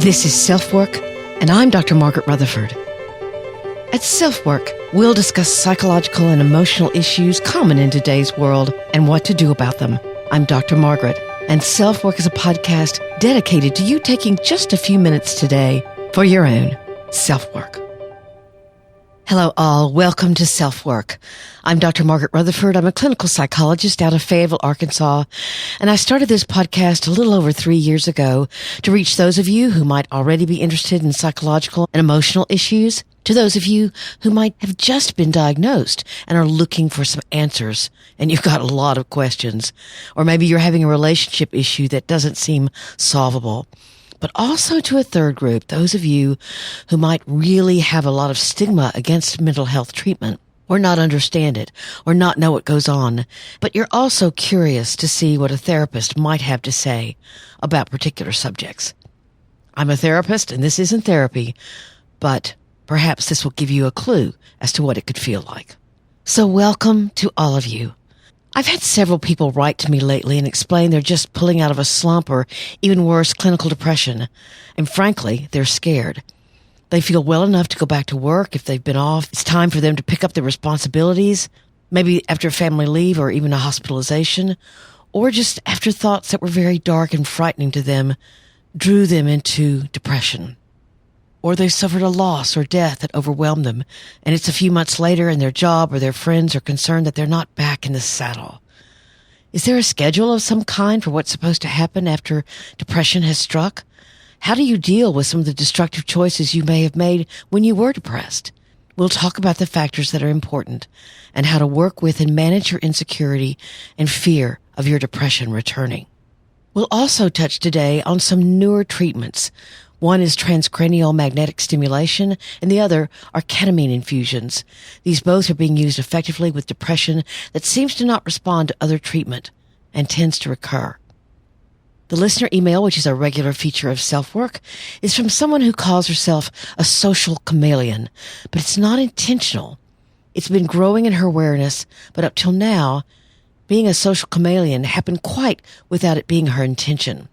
This is SelfWork, and I'm Dr. Margaret Rutherford. At SelfWork, we'll discuss psychological and emotional issues common in today's world and what to do about them. I'm Dr. Margaret, and SelfWork is a podcast dedicated to you taking just a few minutes today for your own self-work. Hello all, welcome to SelfWork. I'm Dr. Margaret Rutherford. I'm a clinical psychologist out of Fayetteville, Arkansas, and I started this podcast a little over 3 years ago to reach those of you who might already be interested in psychological and emotional issues, to those of you who might have just been diagnosed and are looking for some answers, and you've got a lot of questions, or maybe you're having a relationship issue that doesn't seem solvable. But also to a third group, those of you who might really have a lot of stigma against mental health treatment, or not understand it, or not know what goes on, but you're also curious to see what a therapist might have to say about particular subjects. I'm a therapist, and this isn't therapy, but perhaps this will give you a clue as to what it could feel like. So welcome to all of you. I've had several people write to me lately and explain they're just pulling out of a slump or even worse, clinical depression. And frankly, they're scared. They feel well enough to go back to work if they've been off. It's time for them to pick up their responsibilities, maybe after family leave or even a hospitalization, or just after thoughts that were very dark and frightening to them drew them into depression. Or they suffered a loss or death that overwhelmed them, and it's a few months later and their job or their friends are concerned that they're not back in the saddle. Is there a schedule of some kind for what's supposed to happen after depression has struck? How do you deal with some of the destructive choices you may have made when you were depressed? We'll talk about the factors that are important and how to work with and manage your insecurity and fear of your depression returning. We'll also touch today on some newer treatments. One is Transcranial Magnetic Stimulation, and the other are ketamine infusions. These both are being used effectively with depression that seems to not respond to other treatment and tends to recur. The listener email, which is a regular feature of SelfWork, is from someone who calls herself a social chameleon, but it's not intentional. It's been growing in her awareness, but up till now, being a social chameleon happened quite without it being her intention.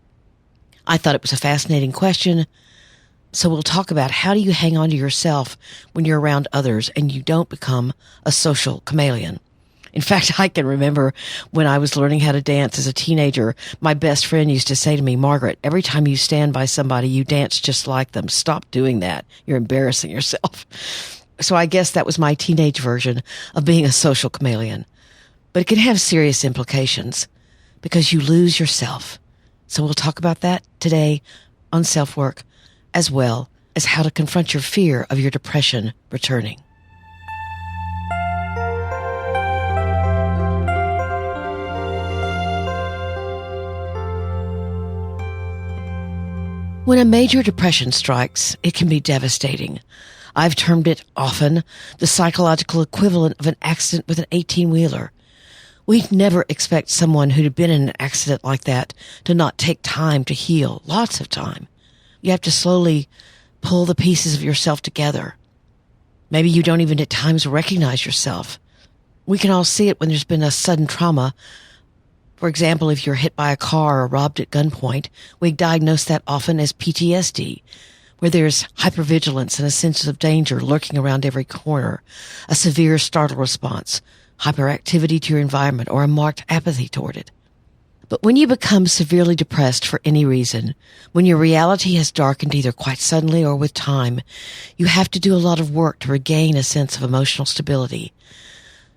I thought it was a fascinating question, so we'll talk about how do you hang on to yourself when you're around others and you don't become a social chameleon. In fact, I can remember when I was learning how to dance as a teenager, my best friend used to say to me, "Margaret, every time you stand by somebody, you dance just like them. Stop doing that. You're embarrassing yourself." So I guess that was my teenage version of being a social chameleon. But it can have serious implications because you lose yourself. So we'll talk about that today on SelfWork, as well as how to confront your fear of your depression returning. When a major depression strikes, it can be devastating. I've termed it often the psychological equivalent of an accident with an 18-wheeler. We'd never expect someone who'd been in an accident like that to not take time to heal, lots of time. You have to slowly pull the pieces of yourself together. Maybe you don't even at times recognize yourself. We can all see it when there's been a sudden trauma. For example, if you're hit by a car or robbed at gunpoint, we diagnose that often as PTSD, where there's hypervigilance and a sense of danger lurking around every corner, a severe startle response, hyperactivity to your environment, or a marked apathy toward it. But when you become severely depressed for any reason, when your reality has darkened either quite suddenly or with time, you have to do a lot of work to regain a sense of emotional stability.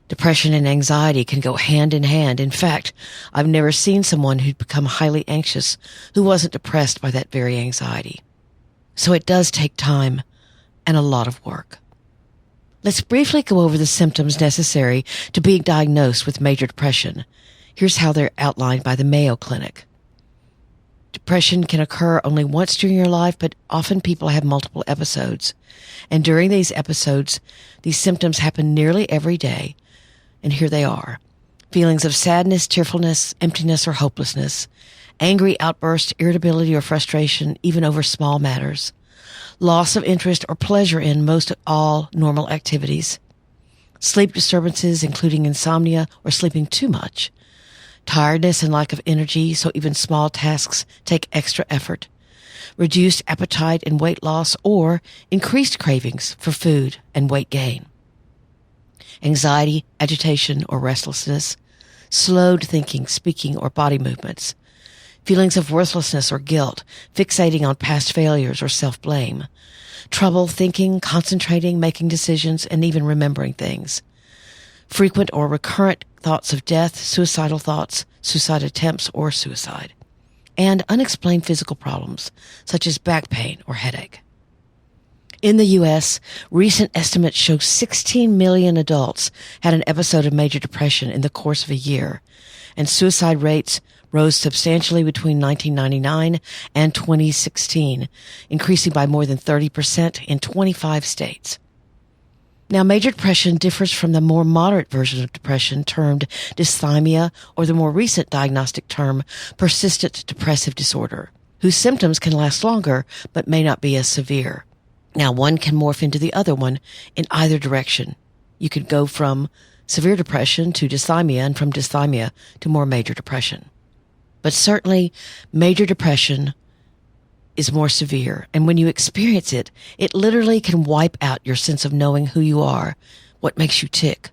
Depression and anxiety can go hand in hand. In fact, I've never seen someone who'd become highly anxious who wasn't depressed by that very anxiety. So it does take time and a lot of work. Let's briefly go over the symptoms necessary to be diagnosed with major depression. Here's how they're outlined by the Mayo Clinic. Depression can occur only once during your life, but often people have multiple episodes. And during these episodes, these symptoms happen nearly every day. And here they are. Feelings of sadness, tearfulness, emptiness, or hopelessness. Angry outbursts, irritability, or frustration, even over small matters. Loss of interest or pleasure in most all normal activities. Sleep disturbances, including insomnia or sleeping too much. Tiredness and lack of energy, so even small tasks take extra effort. reduced appetite and weight loss, or increased cravings for food and weight gain. Anxiety, agitation, or restlessness, slowed thinking, speaking, or body movements, feelings of worthlessness or guilt, fixating on past failures or self-blame, trouble thinking, concentrating, making decisions, and even remembering things, frequent or recurrent thoughts of death, suicidal thoughts, suicide attempts, or suicide, and unexplained physical problems such as back pain or headache. In the U.S., recent estimates show 16 million adults had an episode of major depression in the course of a year, and suicide rates rose substantially between 1999 and 2016, increasing by more than 30% in 25 states. Now, major depression differs from the more moderate version of depression termed dysthymia, or the more recent diagnostic term persistent depressive disorder, whose symptoms can last longer but may not be as severe. Now, one can morph into the other one in either direction. You could go from severe depression to dysthymia, and from dysthymia to more major depression. But certainly, major depression is more severe, and when you experience it, it literally can wipe out your sense of knowing who you are, what makes you tick.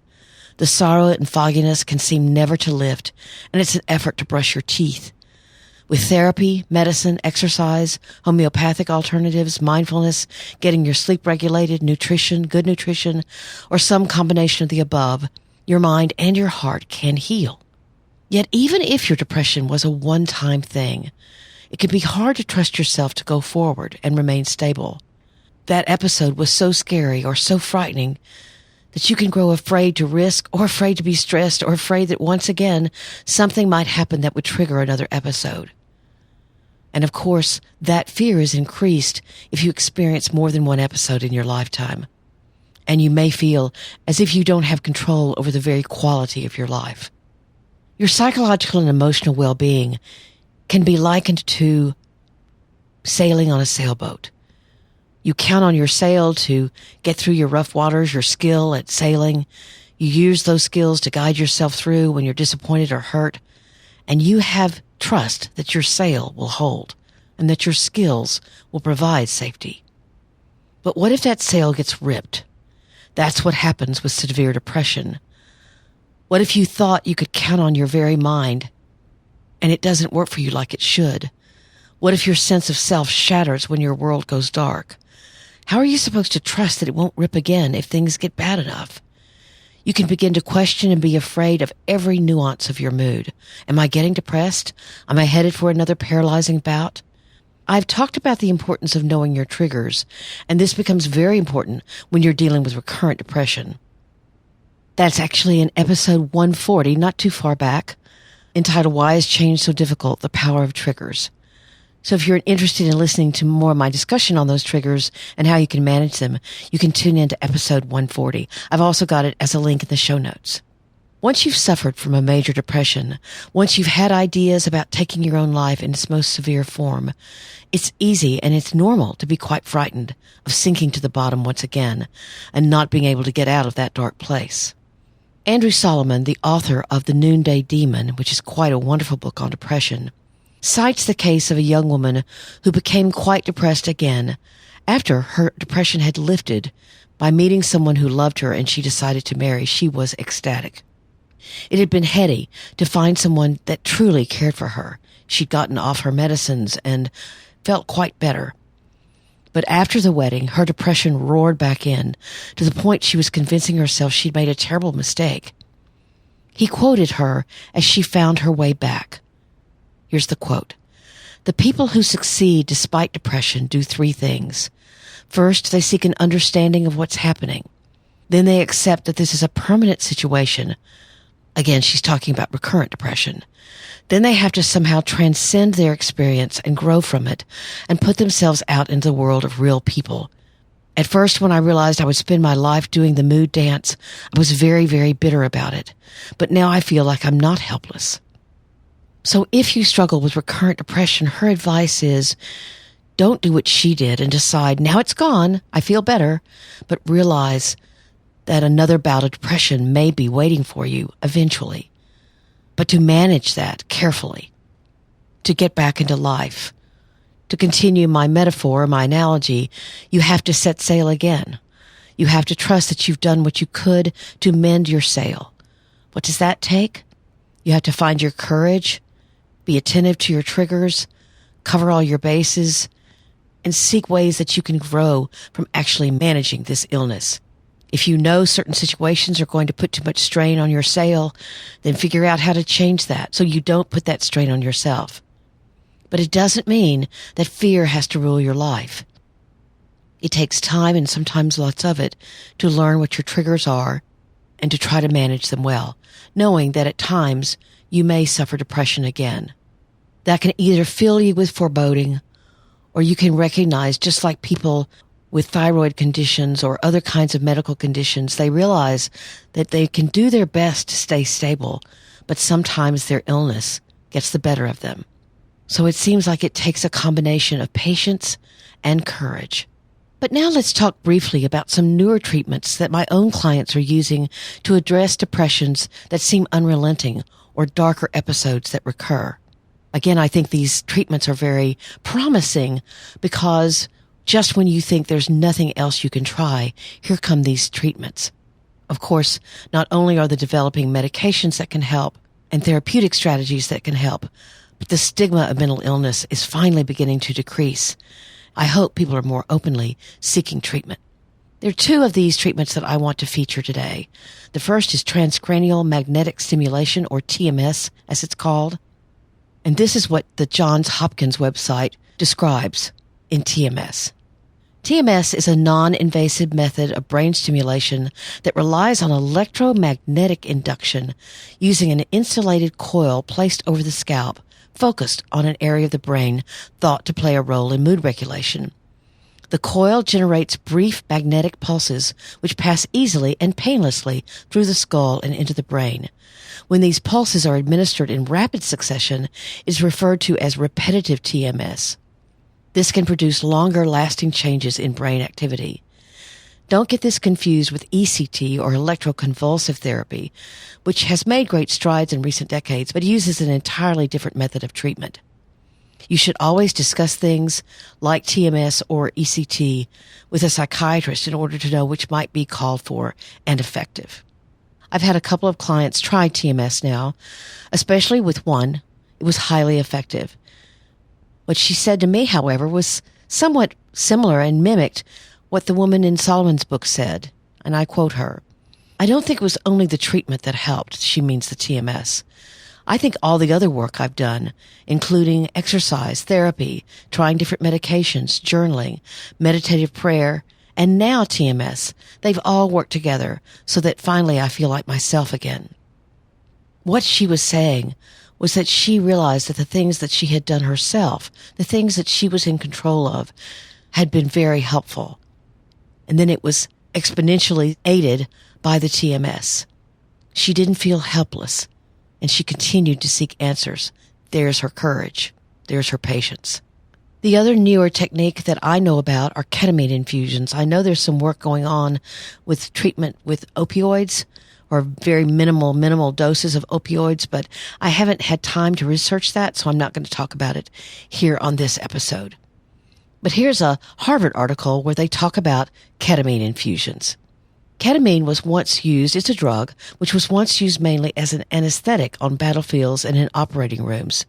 The sorrow and fogginess can seem never to lift, and it's an effort to brush your teeth. With therapy, medicine, exercise, homeopathic alternatives, mindfulness, getting your sleep regulated, nutrition, good nutrition, or some combination of the above, your mind and your heart can heal. Yet even if your depression was a one-time thing, it can be hard to trust yourself to go forward and remain stable. That episode was so scary or so frightening that you can grow afraid to risk, or afraid to be stressed, or afraid that once again something might happen that would trigger another episode. And of course, that fear is increased if you experience more than one episode in your lifetime. And you may feel as if you don't have control over the very quality of your life. Your psychological and emotional well-being can be likened to sailing on a sailboat. You count on your sail to get through your rough waters, your skill at sailing. You use those skills to guide yourself through when you're disappointed or hurt. And you have trust that your sail will hold and that your skills will provide safety. But what if that sail gets ripped? That's what happens with severe depression. What if you thought you could count on your very mind and it doesn't work for you like it should? What if your sense of self shatters when your world goes dark? How are you supposed to trust that it won't rip again if things get bad enough? You can begin to question and be afraid of every nuance of your mood. Am I getting depressed? Am I headed for another paralyzing bout? I've talked about the importance of knowing your triggers, and this becomes very important when you're dealing with recurrent depression. That's actually in episode 140, not too far back, entitled Why is Change So Difficult? The Power of Triggers. So if you're interested in listening to more of my discussion on those triggers and how you can manage them, you can tune into episode 140. I've also got it as a link in the show notes. Once you've suffered from a major depression, once you've had ideas about taking your own life in its most severe form, it's easy and it's normal to be quite frightened of sinking to the bottom once again and not being able to get out of that dark place. Andrew Solomon, the author of The Noonday Demon, which is quite a wonderful book on depression, cites the case of a young woman who became quite depressed again after her depression had lifted by meeting someone who loved her and she decided to marry. She was ecstatic. It had been heady to find someone that truly cared for her. She'd gotten off her medicines and felt quite better. But after the wedding, her depression roared back in to the point she was convincing herself she'd made a terrible mistake. He quoted her as she found her way back. Here's the quote. The people who succeed despite depression do three things. First, they seek an understanding of what's happening. Then they accept that this is a permanent situation. Again, she's talking about recurrent depression. Then they have to somehow transcend their experience and grow from it and put themselves out into the world of real people. At first, when I realized I would spend my life doing the mood dance, I was very, very bitter about it. But now I feel like I'm not helpless. So if you struggle with recurrent depression, her advice is don't do what she did and decide, now it's gone, I feel better, but realize that another bout of depression may be waiting for you eventually. But to manage that carefully, to get back into life, To continue my metaphor, my analogy, you have to set sail again. You have to trust that you've done what you could to mend your sail. What does that take? You have to find your courage, be attentive to your triggers, cover all your bases, and seek ways that you can grow from actually managing this illness. If you know certain situations are going to put too much strain on your sail, then figure out how to change that so you don't put that strain on yourself. But it doesn't mean that fear has to rule your life. It takes time, and sometimes lots of it, to learn what your triggers are and to try to manage them well, knowing that at times you may suffer depression again. That can either fill you with foreboding, or you can recognize, just like people with thyroid conditions or other kinds of medical conditions, they realize that they can do their best to stay stable, but sometimes their illness gets the better of them. So it seems like it takes a combination of patience and courage. But now let's talk briefly about some newer treatments that my own clients are using to address depressions that seem unrelenting or darker episodes that recur. Again, I think these treatments are very promising because just when you think there's nothing else you can try, here come these treatments. Of course, not only are there developing medications that can help and therapeutic strategies that can help, but the stigma of mental illness is finally beginning to decrease. I hope people are more openly seeking treatment. There are two of these treatments that I want to feature today. The first is Transcranial Magnetic Stimulation, or TMS, as it's called. And this is what the Johns Hopkins website describes in TMS. TMS is a non-invasive method of brain stimulation that relies on electromagnetic induction using an insulated coil placed over the scalp, focused on an area of the brain thought to play a role in mood regulation. The coil generates brief magnetic pulses which pass easily and painlessly through the skull and into the brain. When these pulses are administered in rapid succession, it is referred to as repetitive TMS. This can produce longer-lasting changes in brain activity. Don't get this confused with ECT, or electroconvulsive therapy, which has made great strides in recent decades, but uses an entirely different method of treatment. You should always discuss things like TMS or ECT with a psychiatrist in order to know which might be called for and effective. I've had a couple of clients try TMS now, especially with one. It was highly effective. What she said to me, however, was somewhat similar and mimicked what the woman in Solomon's book said, and I quote her, "I don't think it was only the treatment that helped," she means the TMS. "I think all the other work I've done, including exercise, therapy, trying different medications, journaling, meditative prayer, and now TMS, they've all worked together so that finally I feel like myself again." What she was saying was that she realized that the things that she had done herself, the things that she was in control of, had been very helpful. And then it was exponentially aided by the TMS. She didn't feel helpless, and she continued to seek answers. There's her courage. There's her patience. The other newer technique that I know about are ketamine infusions. I know there's some work going on with treatment with opioids, or very minimal doses of opioids, but I haven't had time to research that, so I'm not going to talk about it here on this episode. But here's a Harvard article where they talk about ketamine infusions. Ketamine was once used, it's a drug, which was once used mainly as an anesthetic on battlefields and in operating rooms.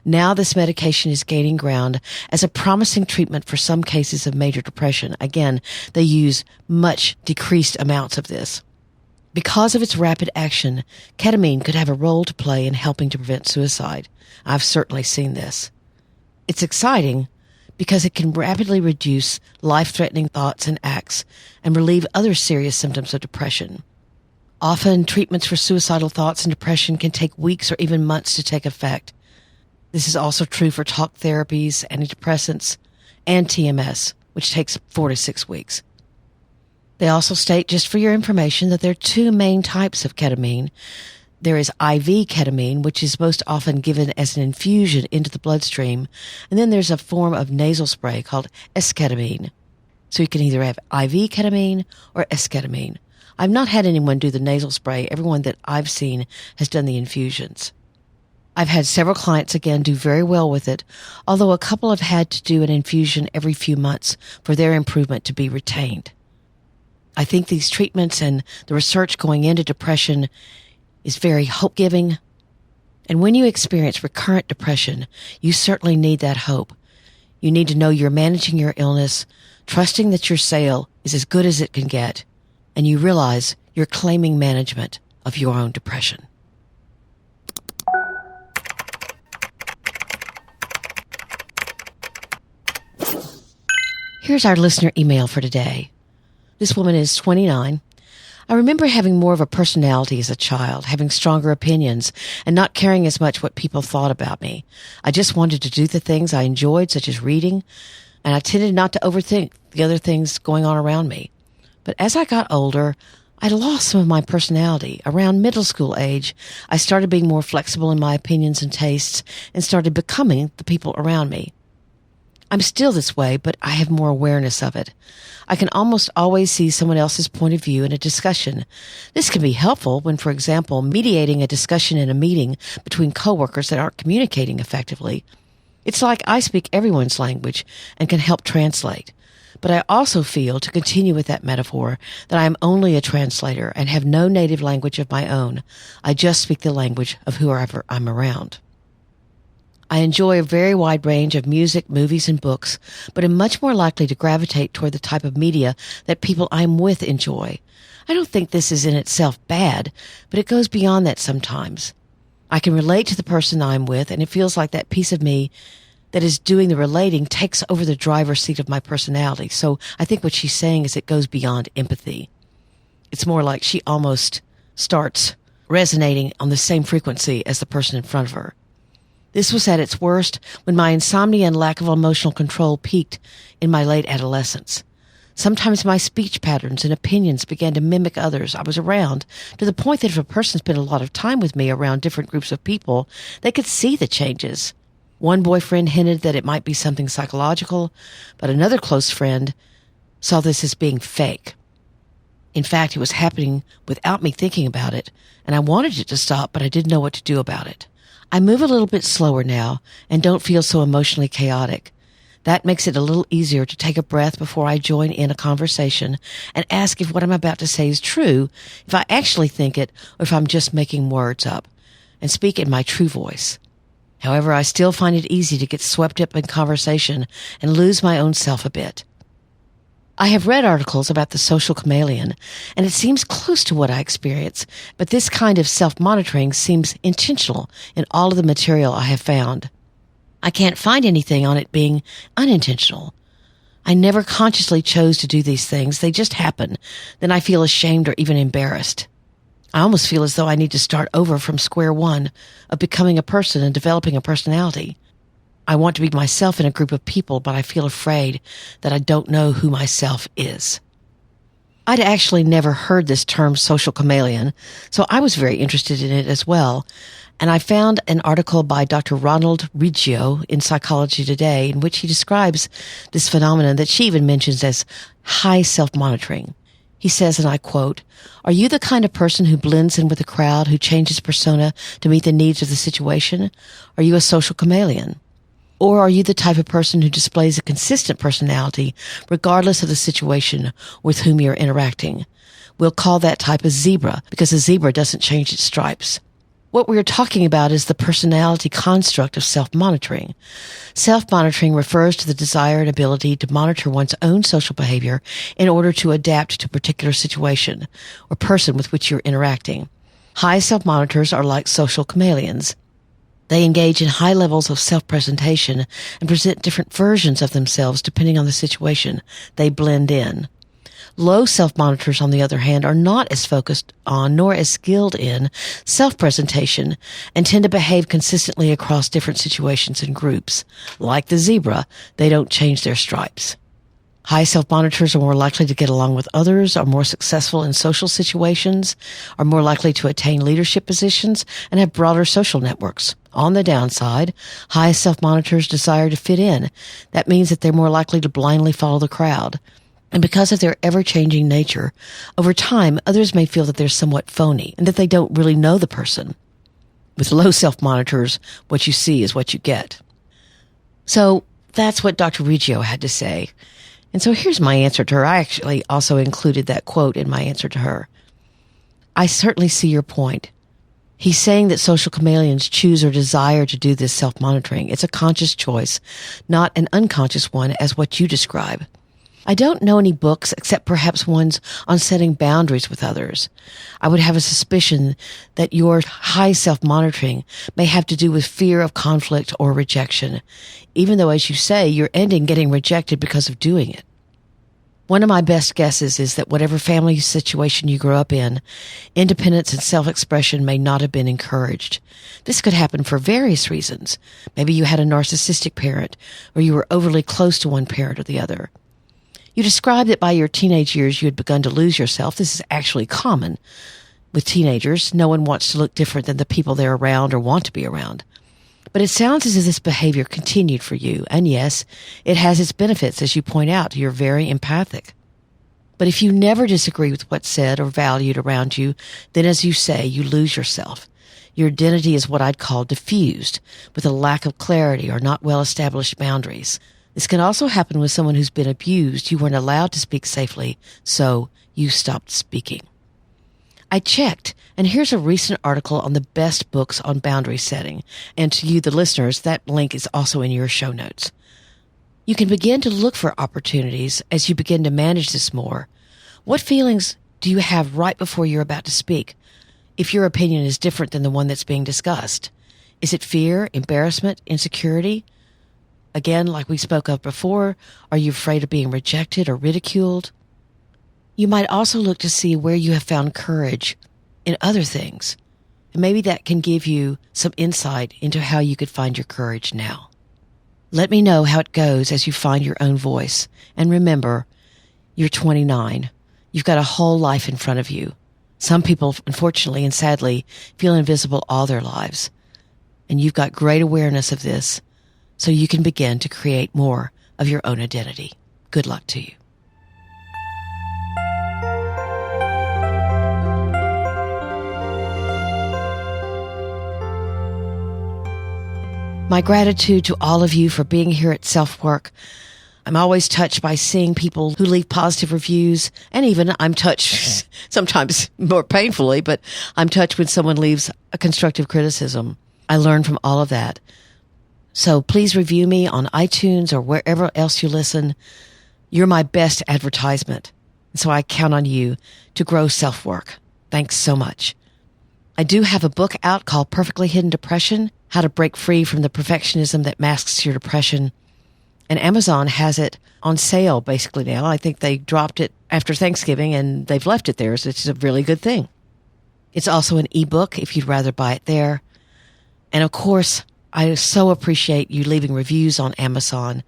Now this medication is gaining ground as a promising treatment for some cases of major depression. Again, they use much decreased amounts of this. Because of its rapid action, ketamine could have a role to play in helping to prevent suicide. I've certainly seen this. It's exciting because it can rapidly reduce life-threatening thoughts and acts and relieve other serious symptoms of depression. Often, treatments for suicidal thoughts and depression can take weeks or even months to take effect. This is also true for talk therapies, antidepressants, and TMS, which takes 4 to 6 weeks. They also state, just for your information, that there are two main types of ketamine. There is IV ketamine, which is most often given as an infusion into the bloodstream, and then there's a form of nasal spray called esketamine. So you can either have IV ketamine or esketamine. I've not had anyone do the nasal spray. Everyone that I've seen has done the infusions. I've had several clients again do very well with it, although a couple have had to do an infusion every few months for their improvement to be retained. I think these treatments and the research going into depression is very hope-giving. And when you experience recurrent depression, you certainly need that hope. You need to know you're managing your illness, trusting that your sail is as good as it can get, and you realize you're claiming management of your own depression. Here's our listener email for today. This woman is 29. I remember having more of a personality as a child, having stronger opinions, and not caring as much what people thought about me. I just wanted to do the things I enjoyed, such as reading, and I tended not to overthink the other things going on around me. But as I got older, I lost some of my personality. Around middle school age, I started being more flexible in my opinions and tastes and started becoming the people around me. I'm still this way, but I have more awareness of it. I can almost always see someone else's point of view in a discussion. This can be helpful when, for example, mediating a discussion in a meeting between coworkers that aren't communicating effectively. It's like I speak everyone's language and can help translate. But I also feel, to continue with that metaphor, that I am only a translator and have no native language of my own. I just speak the language of whoever I'm around. I enjoy a very wide range of music, movies, and books, but am much more likely to gravitate toward the type of media that people I'm with enjoy. I don't think this is in itself bad, but it goes beyond that sometimes. I can relate to the person I'm with, and it feels like that piece of me that is doing the relating takes over the driver's seat of my personality. So I think what she's saying is it goes beyond empathy. It's more like she almost starts resonating on the same frequency as the person in front of her. This was at its worst when my insomnia and lack of emotional control peaked in my late adolescence. Sometimes my speech patterns and opinions began to mimic others I was around, to the point that if a person spent a lot of time with me around different groups of people, they could see the changes. One boyfriend hinted that it might be something psychological, but another close friend saw this as being fake. In fact, it was happening without me thinking about it, and I wanted it to stop, but I didn't know what to do about it. I move a little bit slower now and don't feel so emotionally chaotic. That makes it a little easier to take a breath before I join in a conversation and ask if what I'm about to say is true, if I actually think it, or if I'm just making words up, and speak in my true voice. However, I still find it easy to get swept up in conversation and lose my own self a bit. I have read articles about the social chameleon, and it seems close to what I experience, but this kind of self-monitoring seems intentional in all of the material I have found. I can't find anything on it being unintentional. I never consciously chose to do these things. They just happen. Then I feel ashamed or even embarrassed. I almost feel as though I need to start over from square one of becoming a person and developing a personality. I want to be myself in a group of people, but I feel afraid that I don't know who myself is. I'd actually never heard this term social chameleon, so I was very interested in it as well. And I found an article by Dr. Ronald Riggio in Psychology Today in which he describes this phenomenon that she even mentions as high self-monitoring. He says, and I quote, "Are you the kind of person who blends in with the crowd, who changes persona to meet the needs of the situation? Are you a social chameleon? Or are you the type of person who displays a consistent personality regardless of the situation with whom you're interacting? We'll call that type a zebra because a zebra doesn't change its stripes." What we're talking about is the personality construct of self-monitoring. Self-monitoring refers to the desire and ability to monitor one's own social behavior in order to adapt to a particular situation or person with which you're interacting. High self-monitors are like social chameleons. They engage in high levels of self-presentation and present different versions of themselves depending on the situation. They blend in. Low self-monitors, on the other hand, are not as focused on nor as skilled in self-presentation and tend to behave consistently across different situations and groups. Like the zebra, they don't change their stripes. High self-monitors are more likely to get along with others, are more successful in social situations, are more likely to attain leadership positions, and have broader social networks. On the downside, high self-monitors desire to fit in. That means that they're more likely to blindly follow the crowd. And because of their ever-changing nature, over time, others may feel that they're somewhat phony and that they don't really know the person. With low self-monitors, what you see is what you get. So that's what Dr. Reggio had to say. And so here's my answer to her. I actually also included that quote in my answer to her. I certainly see your point. He's saying that social chameleons choose or desire to do this self-monitoring. It's a conscious choice, not an unconscious one as what you describe. I don't know any books except perhaps ones on setting boundaries with others. I would have a suspicion that your high self-monitoring may have to do with fear of conflict or rejection, even though, as you say, you're ending getting rejected because of doing it. One of my best guesses is that whatever family situation you grew up in, independence and self-expression may not have been encouraged. This could happen for various reasons. Maybe you had a narcissistic parent, or you were overly close to one parent or the other. You described that by your teenage years you had begun to lose yourself. This is actually common with teenagers. No one wants to look different than the people they're around or want to be around. But it sounds as if this behavior continued for you. And yes, it has its benefits. As you point out, you're very empathic. But if you never disagree with what's said or valued around you, then as you say, you lose yourself. Your identity is what I'd call diffused, with a lack of clarity or not well-established boundaries. This can also happen with someone who's been abused. You weren't allowed to speak safely, so you stopped speaking. I checked, and here's a recent article on the best books on boundary setting. And to you, the listeners, that link is also in your show notes. You can begin to look for opportunities as you begin to manage this more. What feelings do you have right before you're about to speak, if your opinion is different than the one that's being discussed? Is it fear, embarrassment, insecurity? Again, like we spoke of before, are you afraid of being rejected or ridiculed? You might also look to see where you have found courage in other things. And maybe that can give you some insight into how you could find your courage now. Let me know how it goes as you find your own voice. And remember, you're 29. You've got a whole life in front of you. Some people, unfortunately and sadly, feel invisible all their lives. And you've got great awareness of this, so you can begin to create more of your own identity. Good luck to you. My gratitude to all of you for being here at SelfWork. I'm always touched by seeing people who leave positive reviews, and even I'm touched sometimes more painfully, but I'm touched when someone leaves a constructive criticism. I learn from all of that. So please review me on iTunes or wherever else you listen. You're my best advertisement. So I count on you to grow SelfWork. Thanks so much. I do have a book out called Perfectly Hidden Depression, How to Break Free from the Perfectionism That Masks Your Depression. And Amazon has it on sale basically now. I think they dropped it after Thanksgiving and they've left it there. So it's a really good thing. It's also an ebook if you'd rather buy it there. And of course, I so appreciate you leaving reviews on Amazon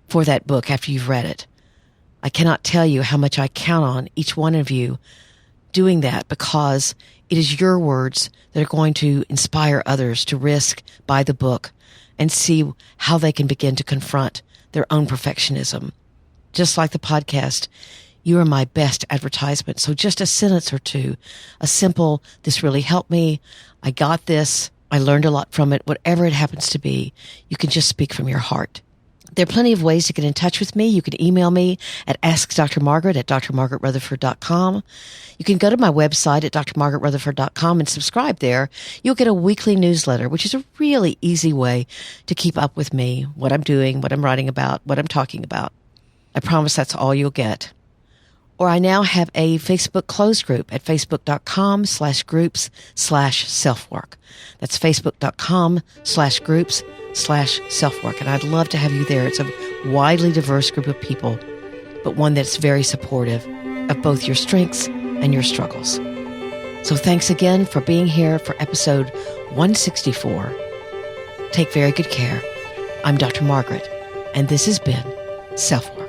for that book after you've read it. I cannot tell you how much I count on each one of you doing that, because it is your words that are going to inspire others to risk, buy the book, and see how they can begin to confront their own perfectionism. Just like the podcast, you are my best advertisement. So just a sentence or two, a simple, this really helped me, I got this, I learned a lot from it, whatever it happens to be, you can just speak from your heart. There are plenty of ways to get in touch with me. You can email me at askdrmargaret@drmargaretrutherford.com. You can go to my website at drmargaretrutherford.com and subscribe there. You'll get a weekly newsletter, which is a really easy way to keep up with me, what I'm doing, what I'm writing about, what I'm talking about. I promise that's all you'll get. Or I now have a Facebook closed group at facebook.com/groups/selfwork. That's facebook.com/groups/selfwork. And I'd love to have you there. It's a widely diverse group of people, but one that's very supportive of both your strengths and your struggles. So thanks again for being here for episode 164. Take very good care. I'm Dr. Margaret, and this has been SelfWork.